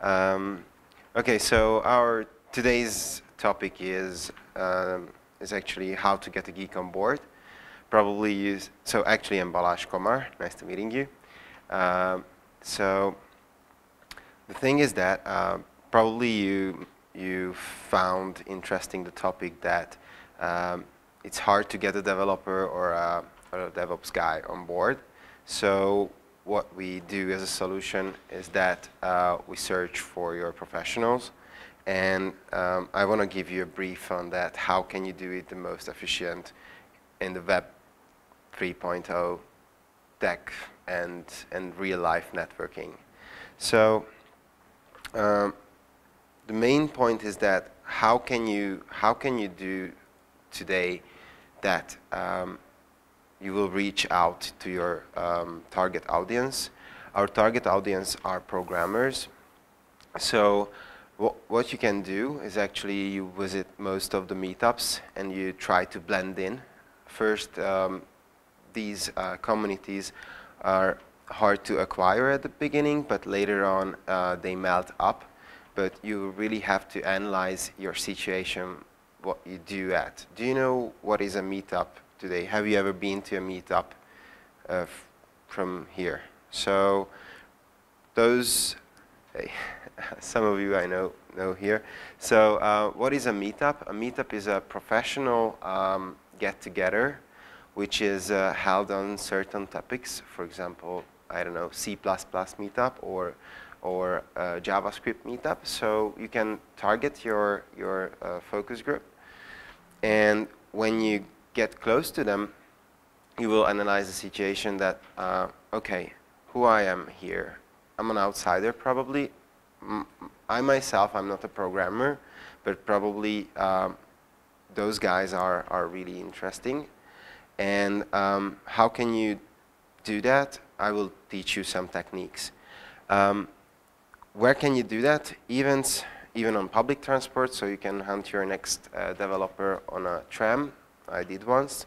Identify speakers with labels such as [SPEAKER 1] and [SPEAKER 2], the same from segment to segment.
[SPEAKER 1] Okay, so our today's topic is actually how to get a geek on board. Probably use, so actually I'm Balázs Komár, nice to meeting you. So the thing is that probably you found interesting the topic that it's hard to get a developer or a DevOps guy on board. So what we do as a solution is that we search for your professionals, and I want to give you a brief on that. How can you do it the most efficient in the Web 3.0 tech and real-life networking? So the main point is that how can you do today that you will reach out to your target audience. Our target audience are programmers. So what you can do is actually you visit most of the meetups and you try to blend in. First, these communities are hard to acquire at the beginning, but later on they melt up. But you really have to analyze your situation, what you do at. Do you know what is a meetup today? Have you ever been to a meetup from here? So those, hey, some of you I know here. So what is a meetup? A meetup is a professional get-together which is held on certain topics. For example, I don't know, C++ meetup or JavaScript meetup. So you can target your focus group, and when you get close to them, you will analyze the situation that, okay, who I am here. I'm an outsider probably. I myself, I'm not a programmer, but probably those guys are really interesting. And how can you do that? I will teach you some techniques. Where can you do that? Events, even on public transport, so you can hunt your next developer on a tram. I did once.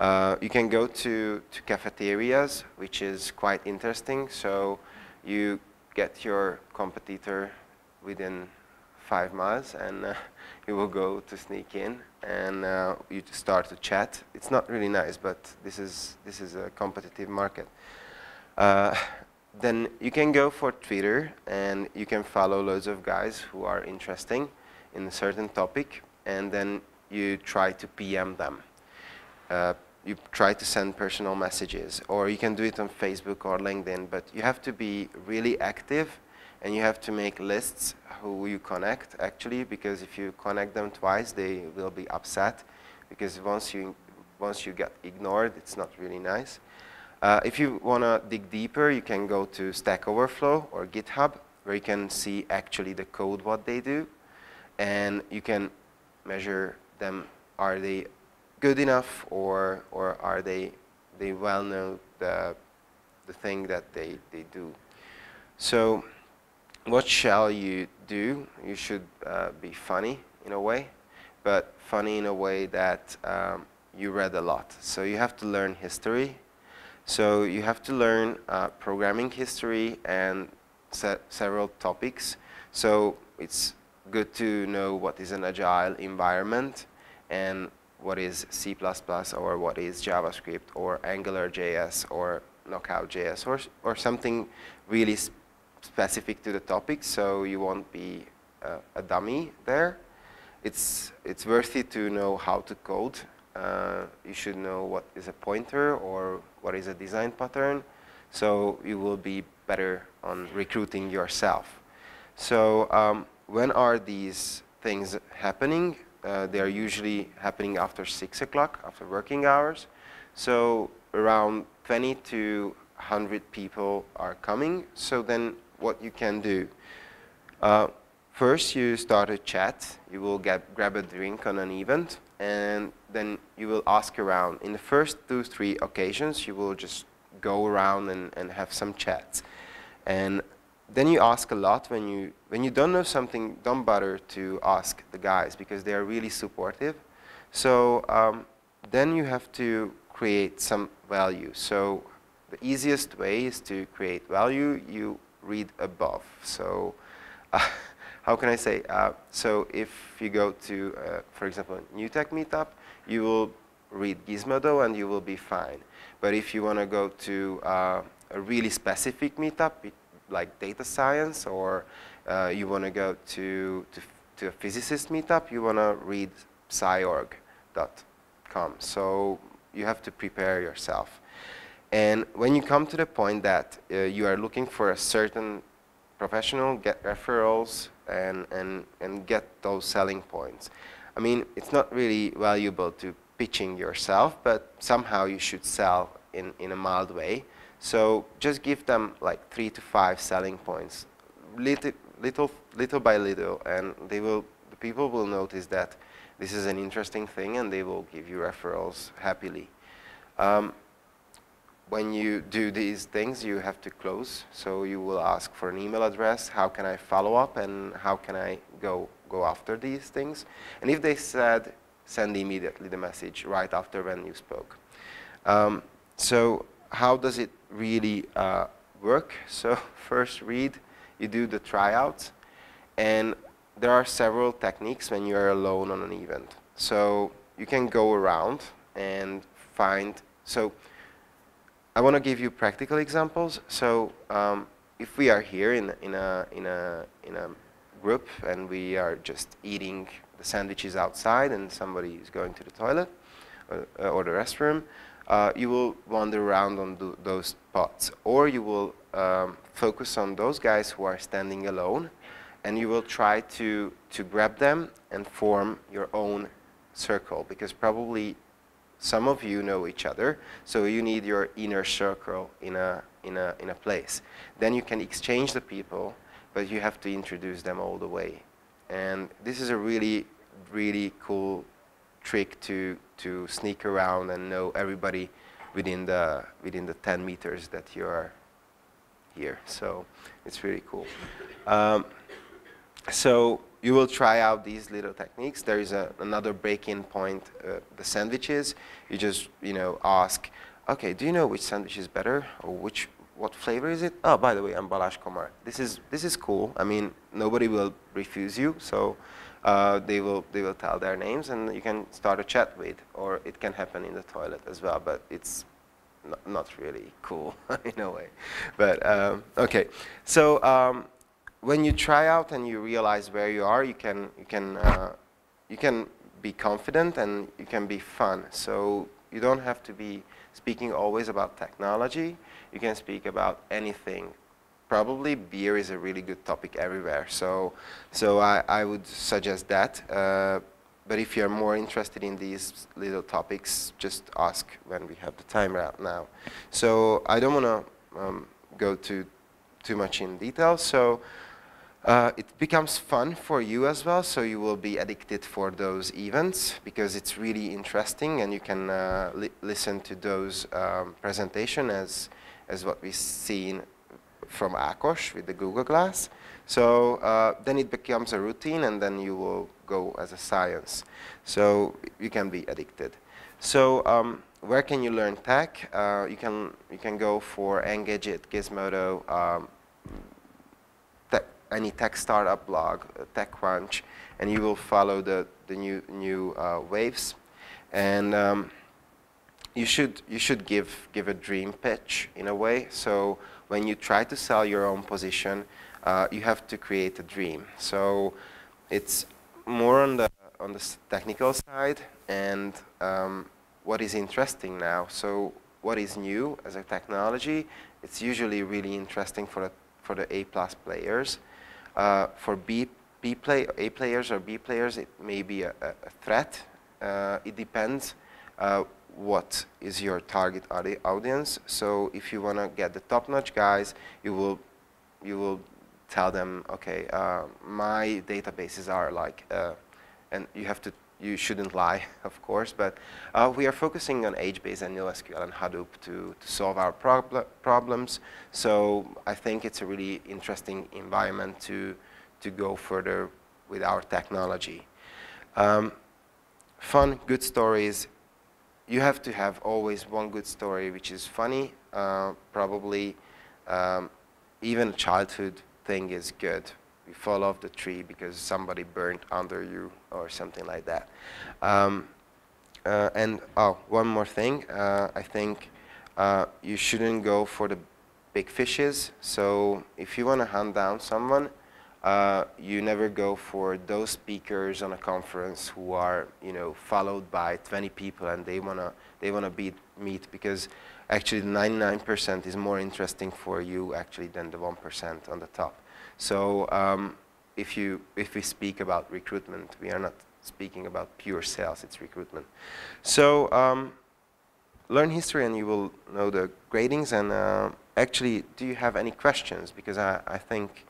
[SPEAKER 1] You can go to cafeterias, which is quite interesting. So you get your competitor within 5 miles, and you will go to sneak in, and you start to chat. It's not really nice, but this is a competitive market. Then you can go for Twitter, and you can follow loads of guys who are interesting in a certain topic, and then you try to PM them. You try to send personal messages, or you can do it on Facebook or LinkedIn, but you have to be really active, and you have to make lists who you connect, actually, because if you connect them twice, they will be upset, because once you get ignored, it's not really nice. If you want to dig deeper, you can go to Stack Overflow or GitHub, where you can see actually the code, what they do, and you can measure them. Are they good enough, or are they well know the thing that they do? So what shall you do? You should be funny in a way, but funny in a way that you read a lot. So you have to learn history. So you have to learn programming history and several topics. So it's good to know what is an agile environment, and what is C++, or what is JavaScript, or AngularJS, or Knockout.js, or something really specific to the topic, so you won't be a dummy there. It's worth it to know how to code. You should know what is a pointer or what is a design pattern, so you will be better on recruiting yourself. So when are these things happening? They are usually happening after 6 o'clock, after working hours. So around 20 to 100 people are coming. So then what you can do? First, you start a chat. You will grab a drink on an event, and then you will ask around. In the first 2-3 occasions, you will just go around and have some chats. And then you ask a lot. When you don't know something, don't bother to ask the guys, because they are really supportive. So then you have to create some value. So the easiest way is to create value. You read above. So how can I say? So if you go to, for example, New Tech Meetup, you will read Gizmodo and you will be fine. But if you want to go to a really specific meetup, like data science, or you want to go to a physicist meetup, you want to read sciorg.com. So you have to prepare yourself. And when you come to the point that you are looking for a certain professional, get referrals, and get those selling points. I mean, it's not really valuable to pitching yourself, but somehow you should sell in a mild way. So just give them like 3 to 5 selling points, little by little, and the people will notice that this is an interesting thing, and they will give you referrals happily. When you do these things, you have to close. So you will ask for an email address. How can I follow up, and how can I go after these things? And if they said, send immediately the message right after when you spoke. So how does it really work? So first you do the tryouts, and there are several techniques when you are alone on an event. So you can go around and find. So I want to give you practical examples. So if we are here in a group and we are just eating the sandwiches outside, and somebody is going to the toilet or the restroom, you will wander around on those spots, or you will focus on those guys who are standing alone, and you will try to grab them and form your own circle, because probably some of you know each other, so you need your inner circle in a place. Then you can exchange the people, but you have to introduce them all the way. And this is a really, really cool trick to sneak around and know everybody within the 10 meters that you are here. So it's really cool. So you will try out these little techniques. There is another break-in point, the sandwiches. You just ask, okay, do you know which sandwich is better, or what flavor is it? Oh, by the way, I'm Balázs Komár. This is cool. I mean, nobody will refuse you, so they will tell their names, and you can start a chat with, or it can happen in the toilet as well, but it's not really cool in a way. But okay, so when you try out and you realize where you are, you can be confident, and you can be fun. So you don't have to be speaking always about technology. You can speak about anything. Probably beer is a really good topic everywhere. So I would suggest that. But if you're more interested in these little topics, just ask when we have the time right now. So I don't want to go too much in detail. So it becomes fun for you as well, so you will be addicted for those events, because it's really interesting, and you can listen to those presentations as what we've seen from Ákos with the Google Glass. So then it becomes a routine, and then you will go as a science. So you can be addicted. So where can you learn tech? You can go for Engadget, Gizmodo, any tech startup blog, TechCrunch, and you will follow the new waves. And you should give a dream pitch in a way. So when you try to sell your own position, you have to create a dream. So it's more on the technical side, and what is interesting now. So what is new as a technology? It's usually really interesting for the A+ players. For A players or B players, it may be a threat. It depends what is your target audience. So if you want to get the top-notch guys, you will tell them, okay, my databases are like, and you shouldn't lie, of course, but we are focusing on HBase and NoSQL and Hadoop to solve our problems. So I think it's a really interesting environment to go further with our technology. Fun, good stories. You have to have always one good story which is funny. Probably even a childhood thing is good. you fall off the tree because somebody burned under you or something like that. And one more thing, I think you shouldn't go for the big fishes. So if you want to hunt down someone, you never go for those speakers on a conference who are, followed by 20 people and they wanna meet, because actually 99% is more interesting for you actually than the 1% on the top. So if we speak about recruitment, we are not speaking about pure sales, it's recruitment. So learn history and you will know the gradings. And actually, do you have any questions? Because I think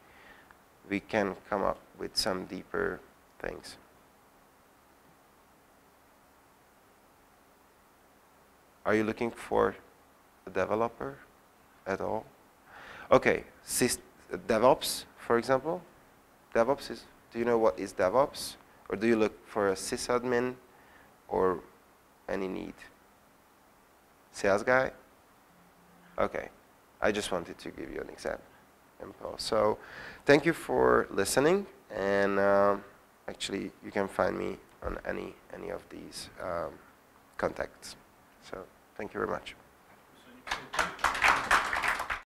[SPEAKER 1] we can come up with some deeper things. Are you looking for a developer at all? Okay, DevOps, for example. DevOps is, do you know what is DevOps? Or do you look for a sysadmin or any need? Sales guy? Okay, I just wanted to give you an example. So thank you for listening, and actually you can find me on any of these contacts. So thank you very much.